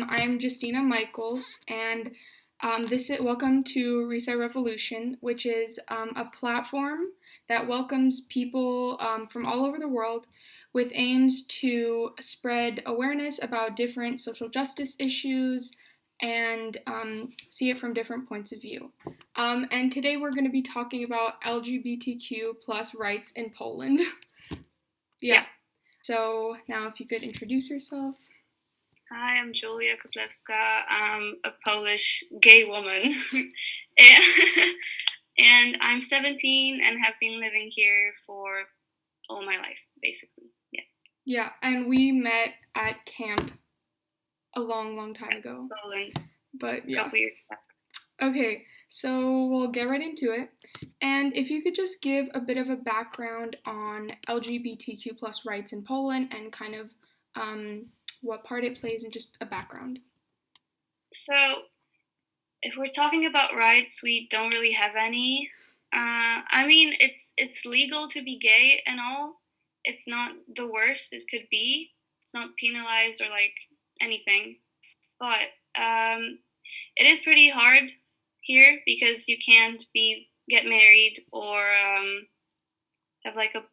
I'm Justina Michaels, and welcome to Reset Revolution, which is a platform that welcomes people from all over the world with aims to spread awareness about different social justice issues and see it from different points of view. And today we're going to be talking about LGBTQ plus rights in Poland. Yeah. So now if you could introduce yourself. Hi, I'm Julia Kotlewska. I'm a Polish gay woman. And I'm 17 and have been living here for all my life, basically. Yeah. Yeah, and we met at camp a long time ago. Poland. But yeah. A couple years back. Okay, so we'll get right into it. And if you could just give a bit of a background on LGBTQ plus rights in Poland and kind of what part it plays and just a background. So, if we're talking about rights, we don't really have any. I mean, it's legal to be gay and all. It's not the worst it could be. It's not penalized or like anything. But it is pretty hard here because you can't get married or have like a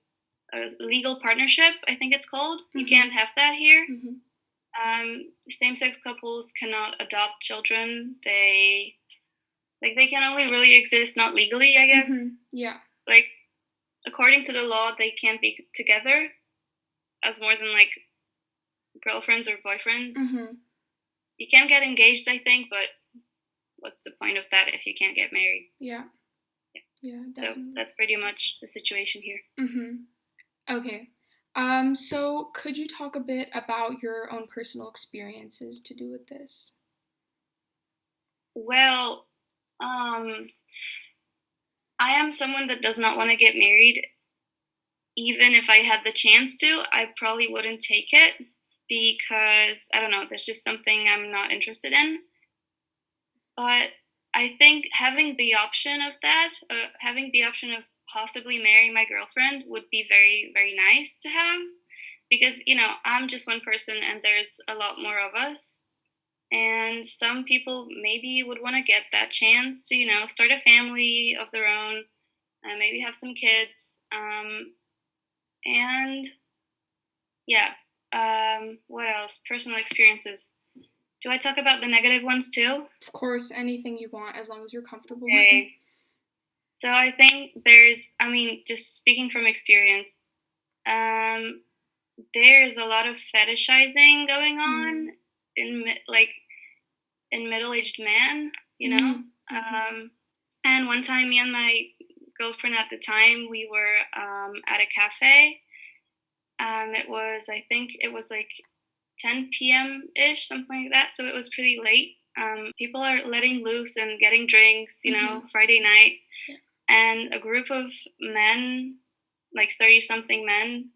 legal partnership, I think it's called. Mm-hmm. You can't have that here. Mm-hmm. Same-sex couples cannot adopt children. They can only really exist not legally, I guess. Mm-hmm. Yeah. Like, according to the law, they can't be together as more than like girlfriends or boyfriends. Mm-hmm. You can get engaged, I think, but what's the point of that if you can't get married? Yeah. Yeah, so that's pretty much the situation here. Mm-hmm. Okay. So could you talk a bit about your own personal experiences to do with this? Well, I am someone that does not want to get married. Even if I had the chance to, I probably wouldn't take it because, I don't know, there's just something I'm not interested in. But I think having the option of possibly marrying my girlfriend would be very, very nice to have. Because, I'm just one person and there's a lot more of us. And some people maybe would want to get that chance to, start a family of their own and maybe have some kids. And yeah, what else? Personal experiences. Do I talk about the negative ones too? Of course, anything you want, as long as you're comfortable. Okay. So I think just speaking from experience, there's a lot of fetishizing going on in middle-aged men, Mm-hmm. And one time, me and my girlfriend at the time, we were at a cafe. It was like 10 p.m. ish, something like that. So it was pretty late. People are letting loose and getting drinks, mm-hmm. Friday night. Yeah. And a group of men, like 30-something men,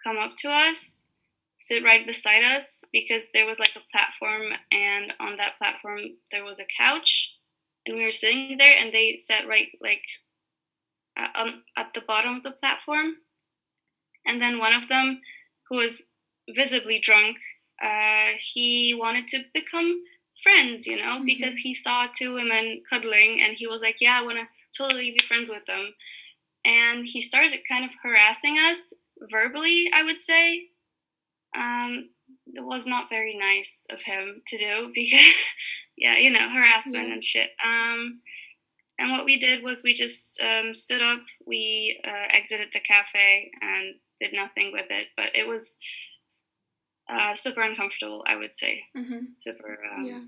come up to us, sit right beside us because there was like a platform, and on that platform there was a couch, and we were sitting there, and they sat right like at the bottom of the platform. And then one of them, who was visibly drunk, he wanted to become friends, mm-hmm. because he saw two women cuddling, and he was like, yeah, I want to totally be friends with them. And he started kind of harassing us verbally, I would say. It was not very nice of him to do because, yeah, harassment and shit. And what we did was we just stood up, we exited the cafe and did nothing with it. But it was super uncomfortable, I would say. Mm-hmm. Super. Yeah.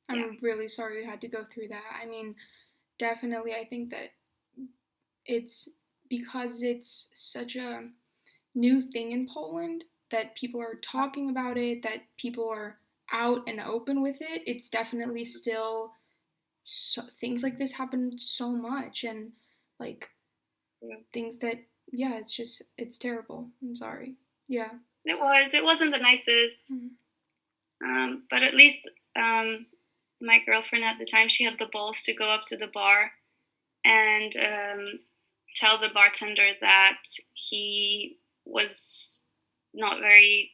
I'm really sorry you had to go through that. I mean, definitely, I think that it's because it's such a new thing in Poland that people are talking about it, that people are out and open with it. It's definitely still things like this happen so much, and like things that it's terrible. I'm sorry. Yeah. It wasn't the nicest. Mm-hmm. But at least my girlfriend at the time, she had the balls to go up to the bar and tell the bartender that he was not very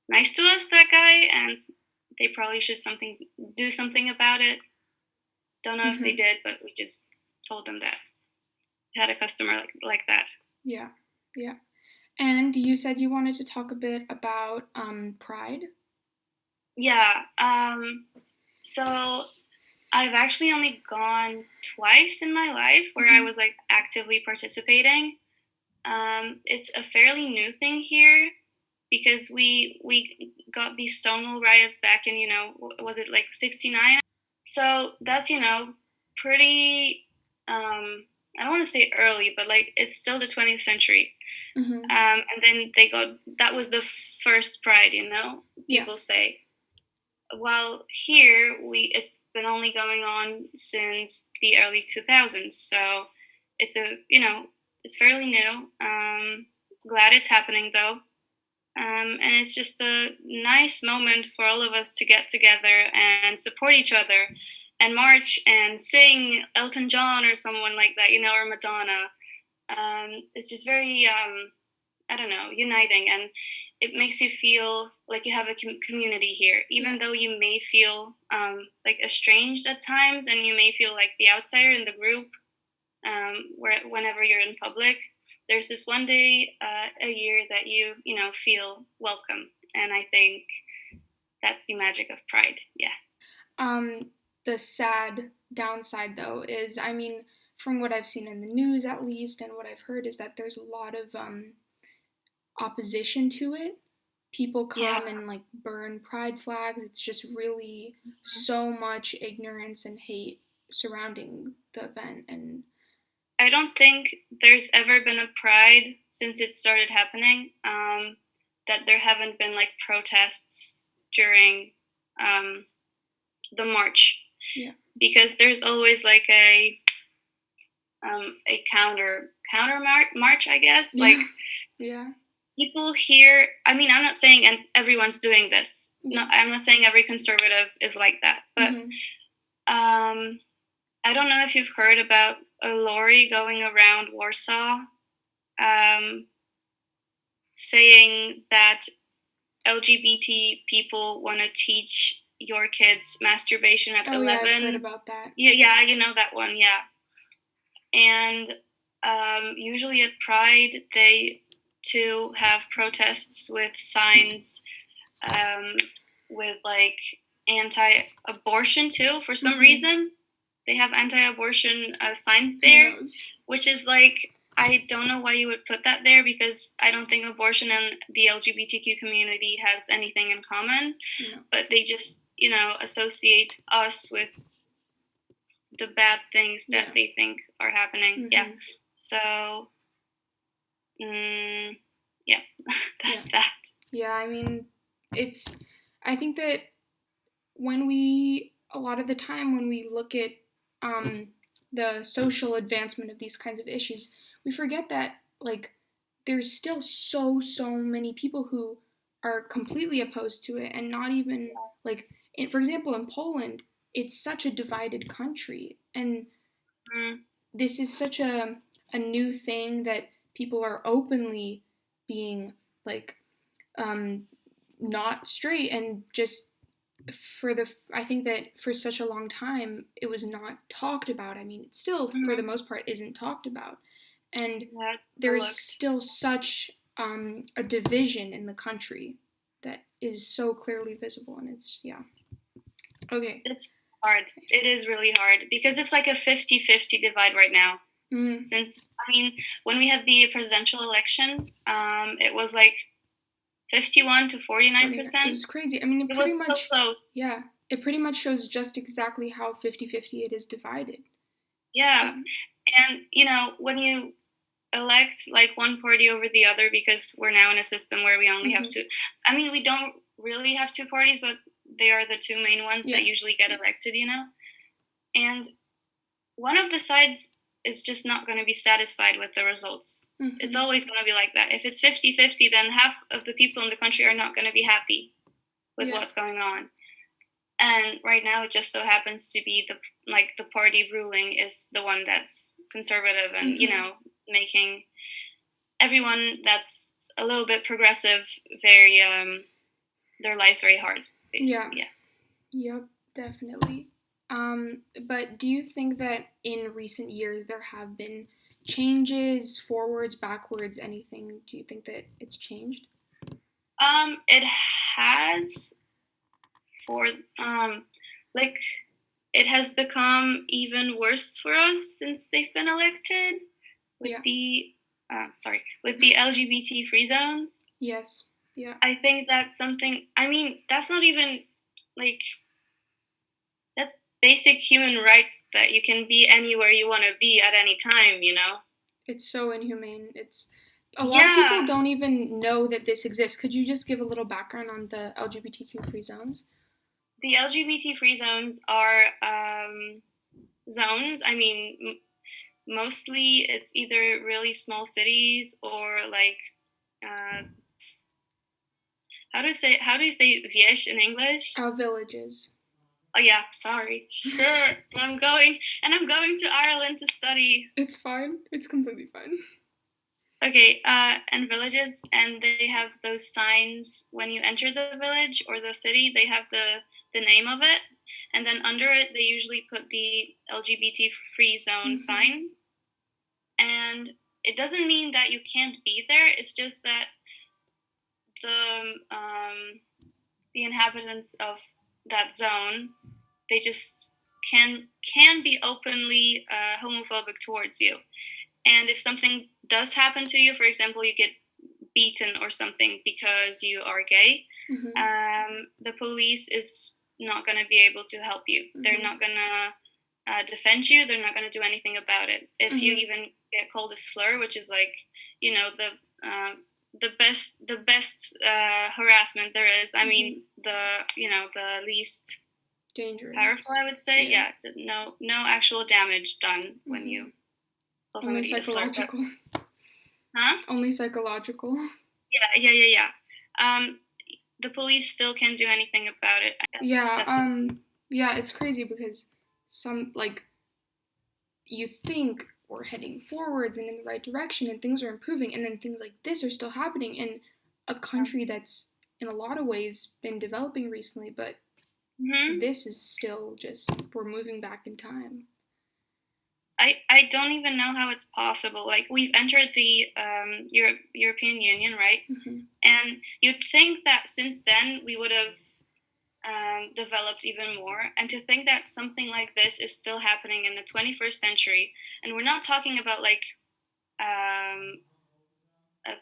nice to us, that guy, and they probably should do something about it. Don't know if they did, but we just told them that we had a customer like that. Yeah, yeah. And you said you wanted to talk a bit about Pride. Yeah. So I've actually only gone twice in my life where I was like actively participating. It's a fairly new thing here because we got these Stonewall riots back in, was it like 69? So that's, pretty, I don't want to say early, but like it's still the 20th century. And then that was the first Pride, people say. While here, it's been only going on since the early 2000s. So it's it's fairly new. Glad it's happening though. And it's just a nice moment for all of us to get together and support each other and march and sing Elton John or someone like that, or Madonna. It's just very, I don't know, uniting. And it makes you feel like you have a community here, even though you may feel like estranged at times and you may feel like the outsider in the group whenever you're in public. There's this one day a year that you feel welcome, and I think that's the magic of Pride. Yeah. The sad downside, though, is, I mean, from what I've seen in the news at least, and what I've heard, is that there's a lot of opposition to it. People come and like burn pride flags. It's just really so much ignorance and hate surrounding the event. And I don't think there's ever been a Pride since it started happening that there haven't been like protests during the march. Yeah. Because there's always like a counter march, I guess. Yeah. Like, yeah. People here, I mean, I'm not saying everyone's doing this. Yeah. No, I'm not saying every conservative is like that. But I don't know if you've heard about a lorry going around Warsaw saying that LGBT people want to teach your kids masturbation at 11. Yeah, I've heard about that. Yeah, you know that one, yeah. And usually at Pride, they too have protests with signs with like anti-abortion too. For some reason, they have anti-abortion signs there, which is like, I don't know why you would put that there, because I don't think abortion and the LGBTQ community has anything in common. No. But they just, associate us with the bad things that they think are happening. Yeah. So, yeah, that's that. Yeah, I mean, I think that a lot of the time when we look at the social advancement of these kinds of issues, we forget that, like, there's still so many people who are completely opposed to it, and not even, like, for example, in Poland, it's such a divided country, and this is such a new thing that people are openly being, like, not straight, and just I think that for such a long time it was not talked about. I mean, it still for the most part isn't talked about, and there's still such a division in the country that is so clearly visible, and it's okay. It's hard. It is really hard because it's like a 50-50 divide right now. Since, I mean, when we had the presidential election, it was like 51 to 49%. It was crazy. I mean, it was so close. Yeah, it pretty much shows just exactly how 50-50 it is divided. Yeah, and when you elect like one party over the other, because we're now in a system where we only have two. I mean, we don't really have two parties, but they are the two main ones that usually get elected. And one of the sides is just not going to be satisfied with the results. It's always going to be like that. If it's 50-50, then half of the people in the country are not going to be happy with what's going on. And right now, it just so happens to be the party ruling is the one that's conservative and making everyone that's a little bit progressive very their lives very hard. Basically. Yep, definitely. But do you think that in recent years there have been changes, forwards, backwards, anything? Do you think that it's changed? It has for like it has become even worse for us since they've been elected with Yeah. the with the LGBT free zones. Yes. Yeah. I think that's something. I mean, that's not even like that's basic human rights that you can be anywhere you want to be at any time. It's so inhumane. It's a lot of people Yeah, don't even know that this exists. Could you just give a little background on the LGBTQ free zones? the LGBT free zones are zones. I mean, mostly it's either really small cities or like uh, how do you say wieś in English? Villages. Oh yeah, sorry. I'm going to Ireland to study. It's fine. It's completely fine. Okay, and villages, and they have those signs when you enter the village or the city. They have the name of it, and then under it they usually put the LGBT free zone sign. And it doesn't mean that you can't be there. It's just that the the inhabitants of that zone, they just can be openly homophobic towards you. And if something does happen to you, for example, you get beaten or something because you are gay, the police is not going to be able to help you. They're not going to defend you. They're not going to do anything about it. If you even get called a slur, which is like, the best harassment there is. I mean, the least dangerous, powerful, I would say. Yeah, no actual damage done when you call only somebody a slur. psychological. Huh? Only psychological. Yeah. The police still can't do anything about it. Yeah. That's just, Yeah. It's crazy because you think we're heading forwards and in the right direction and things are improving, and then things like this are still happening in a country that's in a lot of ways been developing recently, but this is still just, we're moving back in time. I don't even know how it's possible. Like, we've entered the European Union, right? And you'd think that since then we would have developed even more. And to think that something like this is still happening in the 21st century, and we're not talking about like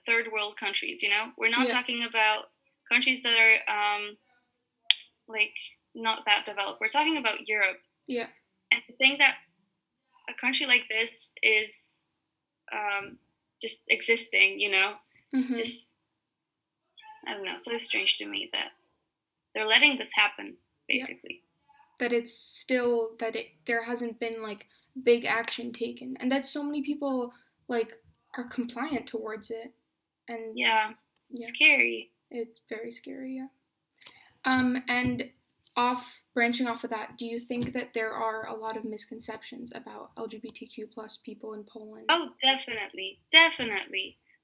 third world countries, we're not talking about countries that are like not that developed. We're talking about Europe. Yeah. And to think that a country like this is just existing, just, I don't know, so strange to me that they're letting this happen, basically. That it's still, there hasn't been like big action taken, and that so many people like are compliant towards it. And it's scary. It's very scary, yeah. And branching off of that, do you think that there are a lot of misconceptions about LGBTQ plus people in Poland? Oh, definitely.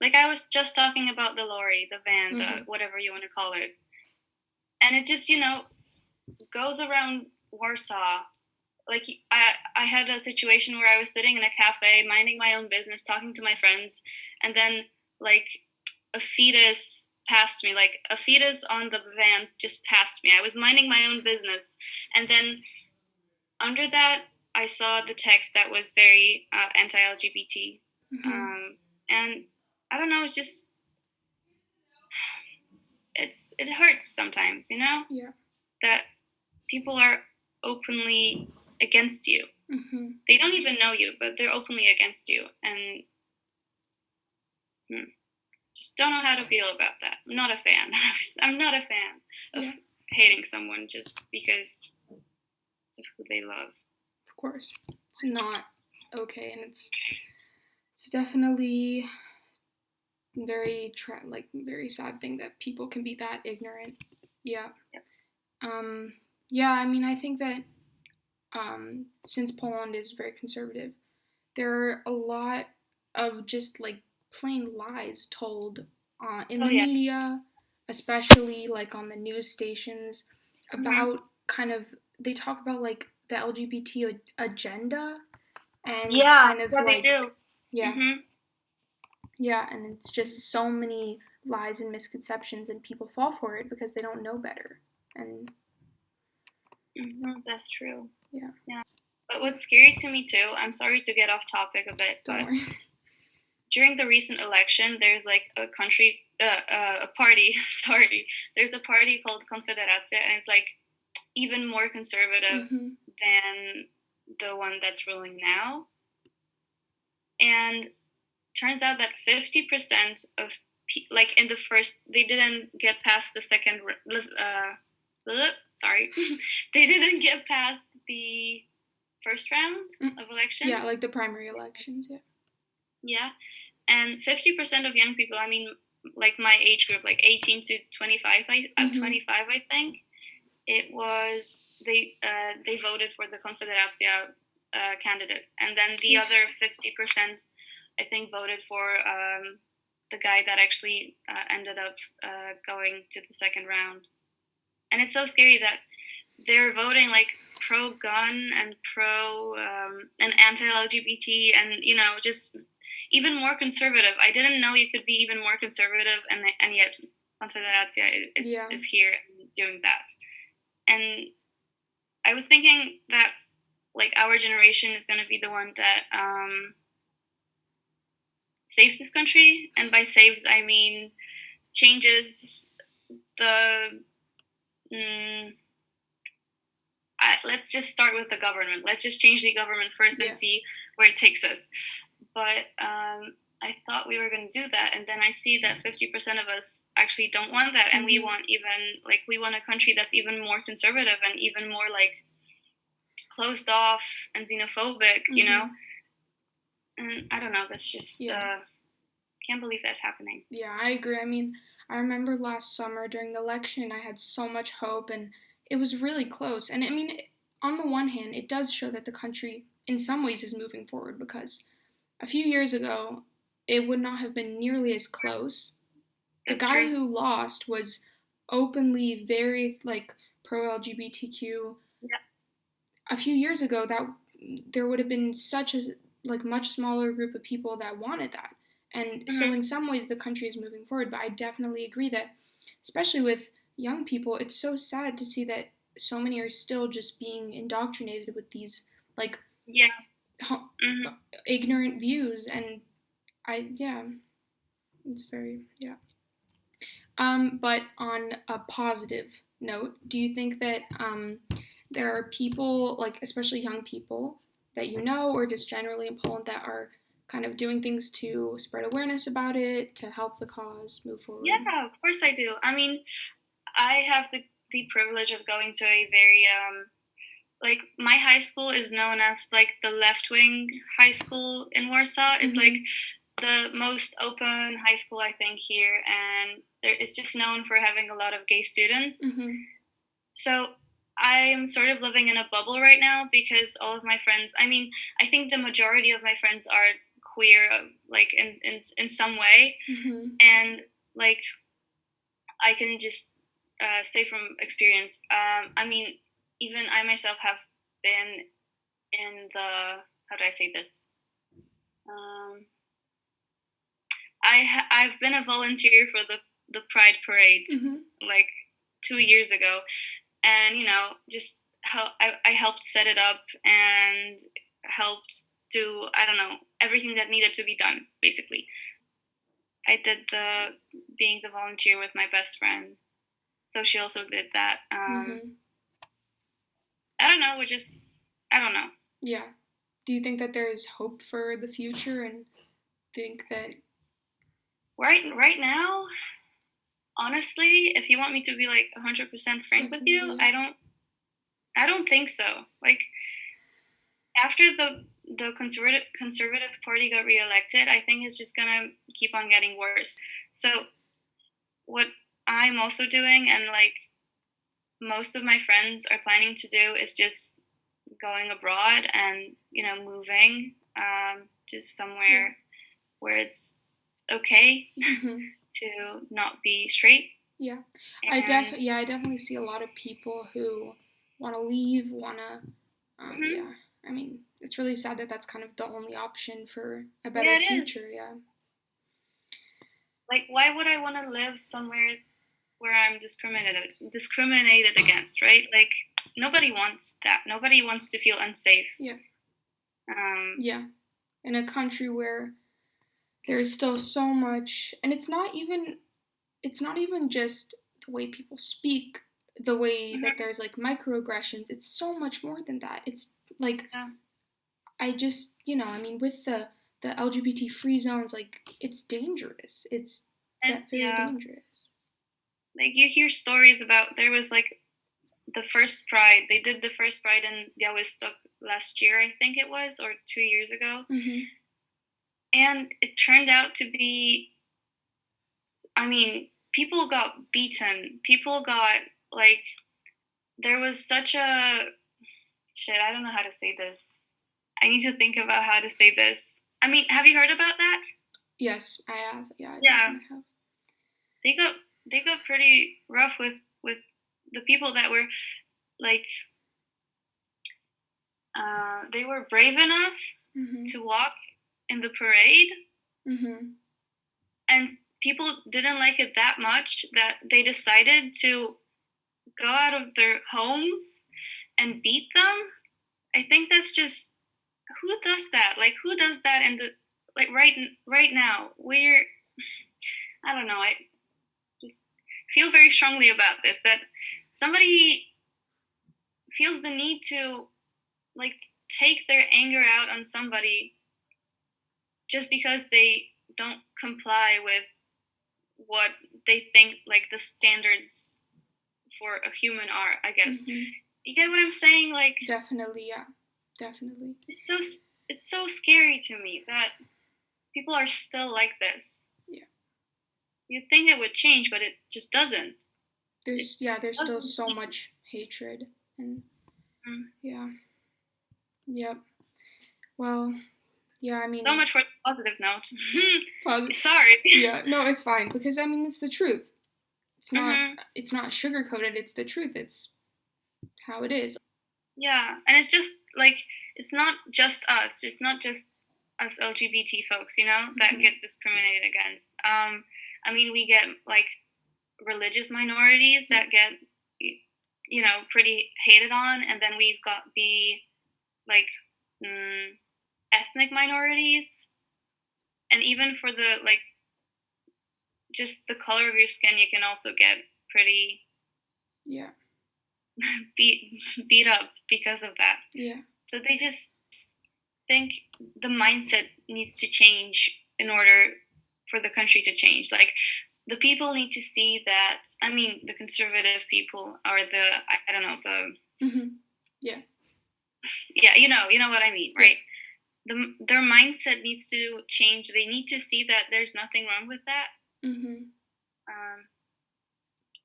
Like, I was just talking about the lorry, the van, the whatever you want to call it. And it just, goes around Warsaw. Like, I had a situation where I was sitting in a cafe, minding my own business, talking to my friends, and then, like, a fetus passed me. Like, a fetus on the van just passed me. I was minding my own business. And then under that, I saw the text that was very anti-LGBT. And I don't know, it's just, it hurts sometimes, Yeah. that people are openly against you. They don't even know you, but they're openly against you, and just don't know how to feel about that. I'm not a fan. I'm not a fan of hating someone just because of who they love. Of course, it's not okay, and it's definitely very very sad thing that people can be that ignorant. Yeah. Yeah, I mean, I think that since Poland is very conservative, there are a lot of just like plain lies told in the media, especially like on the news stations, about they talk about like the LGBT agenda and kind of they do. Yeah. Yeah, and it's just so many lies and misconceptions, and people fall for it because they don't know better. And that's true. Yeah. But what's scary to me too, I'm sorry to get off topic a bit, Don't but worry. During the recent election, there's like a party. Sorry, there's a party called Confederacia, and it's like even more conservative than the one that's ruling now. And turns out that 50% of like in the first, they didn't get past the second. Sorry, they didn't get past the first round of elections. Yeah, like the primary elections. Yeah. Yeah, and 50% of young people. I mean, like my age group, like 18 to 25. 25, I think. It was they voted for the Confederacia candidate, and then the other 50%, I think, voted for the guy that actually ended up going to the second round. And it's so scary that they're voting like pro-gun and pro and anti-LGBT, and just even more conservative. I didn't know you could be even more conservative, and yet Confederacia is here doing that. And I was thinking that like our generation is going to be the one that saves this country, and by saves I mean changes the. Let's just start with the government. Let's just change the government first and see where it takes us. But I thought we were going to do that, and then I see that 50% of us actually don't want that, and we want a country that's even more conservative and even more like closed off and xenophobic, you know. And I don't know. That's just can't believe that's happening. Yeah, I agree. I mean, I remember last summer during the election, I had so much hope, and it was really close. And I mean, on the one hand, it does show that the country, in some ways, is moving forward, because a few years ago, it would not have been nearly as close. The guy who lost was openly very like pro LGBTQ. Yeah. A few years ago, that there would have been such a like much smaller group of people that wanted that. And so in some ways the country is moving forward, but I definitely agree that especially with young people, it's so sad to see that so many are still just being indoctrinated with these like ignorant views, and it's very but on a positive note, do you think that there are people, like especially young people that you know or just generally in Poland, that are kind of doing things to spread awareness about it, to help the cause move forward? Yeah, of course I do. I mean, I have the privilege of going to a very like my high school is known as like the left-wing high school in Warsaw. It's like the most open high school I think here, and it's just known for having a lot of gay students. So I'm sort of living in a bubble right now because all of my friends, I mean, I think the majority of my friends are queer, like in some way, and like I can just say from experience. I mean, even I myself have been in the, how do I say this? I've been a volunteer for the Pride Parade like 2 years ago, and just I helped set it up and helped do, I don't know, everything that needed to be done basically. I did being the volunteer with my best friend, so she also did that. I don't know. I don't know. Yeah. Do you think that there is hope for the future, and think that right now, honestly, if you want me to be like 100% frank with you, I don't think so. Like after the conservative party got reelected, I think it's just gonna keep on getting worse. So what I'm also doing, and like most of my friends are planning to do, is just going abroad and moving to somewhere where it's okay to not be straight. I definitely see a lot of people who want to leave, want to, Mm-hmm. yeah. I mean, it's really sad that that's kind of the only option for a better Yeah, it future. is. Yeah. Like, why would I want to live somewhere where I'm discriminated against, right? Like, nobody wants that. Nobody wants to feel unsafe. Yeah. Um, Yeah. In a country where there's still so much, and it's not even just the way people speak, the way that mm-hmm. there's like microaggressions. It's so much more than that. It's like, Yeah. I just, I mean, with the LGBT free zones, like, it's dangerous. It's And very yeah, dangerous. like you hear stories about there was like the first Pride. They did the first Pride in Białystok last year, I think it was, or 2 years ago. Mm-hmm. And it turned out to be, I mean, people got beaten. People got, like, there was such a, shit, I don't know how to say this. I need to think about how to say this. I mean, have you heard about that? Yes, I have. Yeah, I Yeah. definitely have. They got pretty rough with the people that were, like, they were brave enough Mm-hmm. to walk in the parade, Mm-hmm. and people didn't like it that much that they decided to go out of their homes and beat them. I think that's just, who does that? Like, who does that? And like right now, I don't know. I just feel very strongly about this, that somebody feels the need to, like, take their anger out on somebody just because they don't comply with what they think, like, the standards for a human are, I guess. Mm-hmm. You get what I'm saying? Like, Definitely, yeah. Definitely. it's so scary to me that people are still like this. Yeah. You'd think it would change, but it just doesn't. There's still so much hatred, and yeah. Yep. Well, yeah, I mean, so much for the positive note. positive. Sorry. Yeah, no, it's fine, because I mean, it's the truth. It's not Mm-hmm. it's not sugar coated. It's the truth. It's how it is. Yeah, and it's just like, it's not just us. It's not just us LGBT folks, that Mhm. get discriminated against. I mean, we get, like, religious minorities that get, pretty hated on, and then we've got the, like, ethnic minorities, and even for the, like, just the color of your skin, you can also get pretty Yeah. beat up because of that. Yeah. So they just think the mindset needs to change in order for the country to change. Like, the people need to see that. I mean, the conservative people are I don't know, the Mm-hmm. Yeah. yeah, you know what I mean, right? Their mindset needs to change. They need to see that there's nothing wrong with that. Mm-hmm.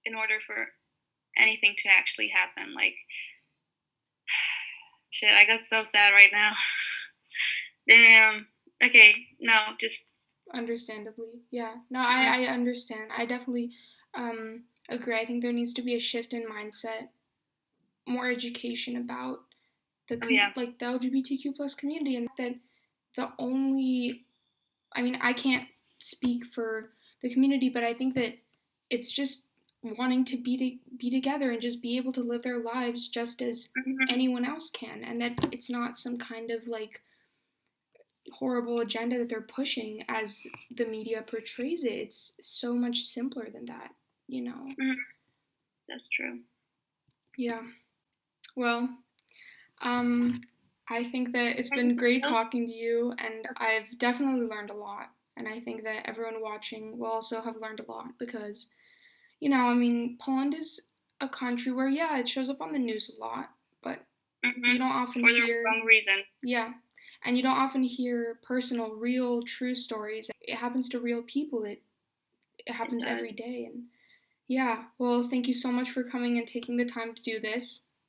In order for anything to actually happen. Like, shit, I got so sad right now. Damn. Okay, no, just Understandably, yeah. No, I understand. I definitely agree. I think there needs to be a shift in mindset, more education about like the LGBTQ plus community, and that the only, I mean, I can't speak for the community, but I think that it's just wanting to be together and just be able to live their lives just as anyone else can, and that it's not some kind of like horrible agenda that they're pushing as the media portrays it. It's so much simpler than that, That's true. Yeah. Well, I think that it's been great talking to you, and I've definitely learned a lot. And I think that everyone watching will also have learned a lot because, I mean, Poland is a country where, yeah, it shows up on the news a lot, but you don't often for hear. the wrong reason. Yeah. And you don't often hear personal, real, true stories. It happens to real people. It happens every day. And yeah, well, thank you so much for coming and taking the time to do this.